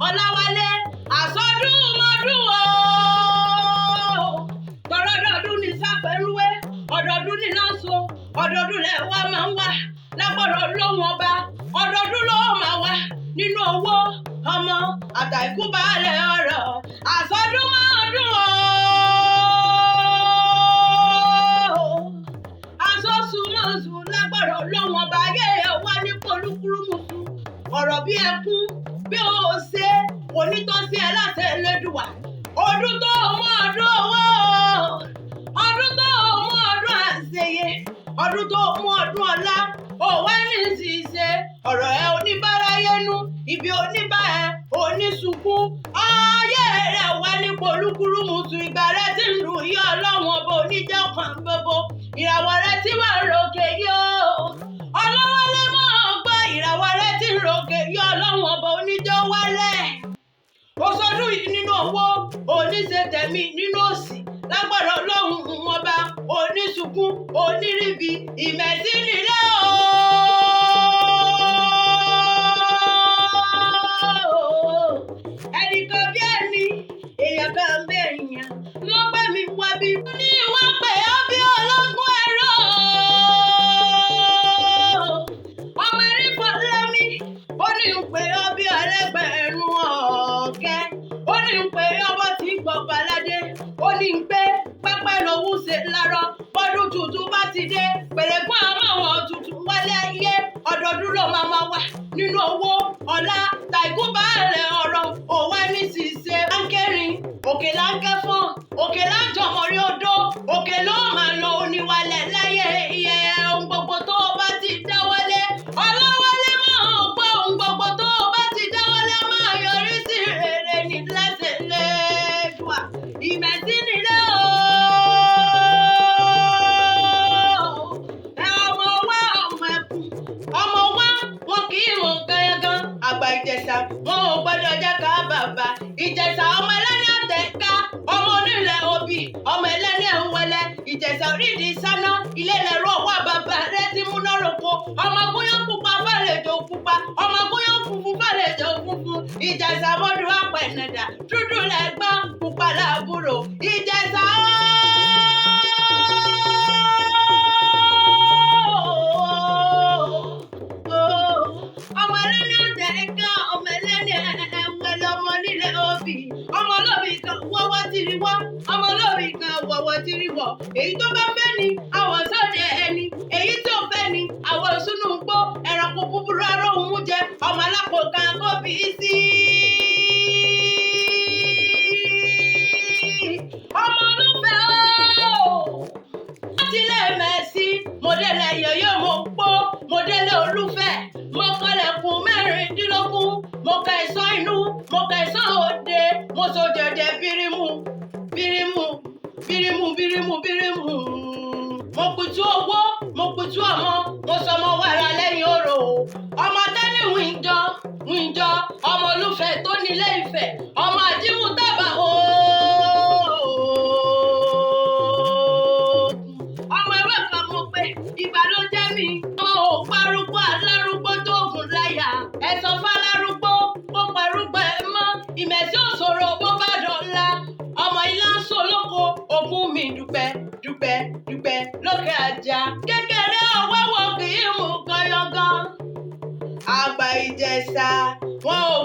Ọláwálé àsọdún mọ́dún o. Tọ́lọ́dọọdún ní sápẹ́rúwé, ọdọọdún ní lọ́sọ, ọdọọdún lẹ̀ wá máa ń wá lágbọ́dọ̀ lóhùn ọba, ọdọọdún ló máa wá nínú owó ọmọ àtàìkú baálẹ̀ ọ̀rọ̀. Àsọdún mọ́dún o. Àsọsùmọ̀sù lágbọ́dọ̀ lóhùn ọba ayé wá ní polúkúrúmùsù. Ọ̀rọ̀ bí ẹkún bí ó ṣe onítọ́sí ẹ láti Ẹlẹ́dùwà. Ọdún tó mú ọdún owó, ọdún tó mú ọdún àṣeyẹ, ọdún tó mú ọdún ọlá, òwe ní ṣìṣe ọ̀rọ̀ ẹ oníbáráyénú, ibi oníbá ẹ onísunkún. Ayé rẹ̀ wá ní polúkúrúmùsù, ìgbà rẹ̀ ti ń lù yí Ọlọ́run ọba oníjẹ́ kan gbogbo. Ìràwọ̀ rẹ̀ ti wà lókè yóò. Ọláwálé máa gbọ́ ìràwọ̀ rẹ̀ ti ròkè yọ Ọlọ́run ọba oníjọ́ wálẹ̀. Ó sọdún yìí nínú owó, oníṣe tẹ̀mí nínú òṣì, lágbọ́dọ̀ Ọlọ́run ọba oníṣùkún, onírìbí, ìmẹ̀sí nílé o. Ẹnìkan bí ẹni, èèyàn kan bí èèyàn, ló gbé mi wá bí. Ní wọ́n pè ọ́ bí ológun ẹ̀rọ. Ọmọ eré fọlámi, ó ní ń pè ọ́ bí ẹlẹ́gbẹ̀rún ọ̀kẹ́. Ó ní ń pè ọmọ tí ń gbọ́ baládé. Ó ní ń pé pápá lòún ṣe lárọ́. Bọ́dún tuntun bá ti dé, pèrègùn àwọn tuntun wálé ayé. Ọdọọdún ló máa wà nínú owó ọlá tàìkú baálẹ̀ ọ̀rọ̀. Òwe ní ṣìṣe láńkẹ́rin, òkè láńkẹ́fọ́n, òkè láńjọmọ̀rí odó, òkè ló máa lọ oníwalẹ̀ láyé iye ohun gbogbo tó o bá ti dáwọ́lé. Ọláwálé máa gbọ́ ohun gbogbo tó o bá ti dáwọ́lé máa yọrí sí rere ní lẹ́sẹ̀ lẹ́dùá. Ìmẹ̀sí nílé o. Ọmọ wa ọmọ ẹkùn, ọmọ wa wọn kì í mú gangan. Àgbà Ìjẹ̀ṣà wọn ò gbọ́dọ̀ jẹ́ ká bàbá. Ìjẹ̀ṣà ọmọ ẹlẹ́ni àtẹ̀ká, ọmọ onílẹ̀ òbí, ọmọ ẹlẹ́ni ẹ̀wẹ̀lẹ̀. Ìjẹ̀ṣà orídìí sáná, ilé lẹ̀rọ wà bàbá rẹ̀ ti múná roko. Ọmọ gúnyán pupa fàlejò pupa, ọmọ gúnyán funfun fàlejò funfun. Ìjẹ̀ṣà mọ́dún àpẹ̀nẹ̀dà, dúdú lẹ́gbọ́n, pupa làbúrò. Ìjẹ̀ṣà ọmọ ẹlẹ́ni àtẹ̀ká, ọmọ ẹlẹ́ni ẹ̀wẹ̀lẹ̀, ọmọ nílẹ̀ òbí, ọmọ olóbì kan wọ́wọ́ tìrì wọ́, ọmọ olóbì kan wọ̀wọ́ tìrì wọ̀. Èyí tó bá fẹ́ ni àwọ̀ sọ́dẹ̀ ẹni, èyí tó fẹ́ ni àwọ̀ sínú gbó. Ẹranko búburú aróhùn mú jẹ, ọmọ alápò kan kó bí sí. Ọmọ olúfẹ́ ooo. Láti ilé Mẹ́sì, mọ̀dẹ́lẹ̀ yọ̀yọ́ mo pó, mọ̀dẹ́lẹ̀ olúfẹ́, mo kọlẹ̀kùn mẹ́rìndínlógún, mo ka ẹ̀sán inú, mo ka ẹ̀sán òde, mo so jẹ̀jẹ̀ bírímù, bírímù, bírímù, bírímù, bírímù. Mo kùtù owó, mo kùtù ọmọ, mo sọmọ wàrà lẹ́yìn orò. Ọmọ tẹ́lẹ̀ wíńjọ, ọmọ olúfẹ́ tó nílé Ifẹ̀, ọmọ àjímù tábà ọmọ ẹwẹ́ kan mo pé ìgbà ló jẹ́ mi. Ọmọ ò parúgbó alárúgbó tó gùn láyà. Ẹ̀sán fálárúgbó, ó parúgbó ẹ̀ mọ́. Ìmẹ̀sí òṣòro bó bá dọ̀la. Ọmọ ilá ń solóko, ogún mi dúpẹ́, dúpẹ́, dúpẹ́ lókè àjà. Kékeré ọwọ́ wọ kì í mú gangan. Àgbà Ìjẹ̀ṣà wọn ò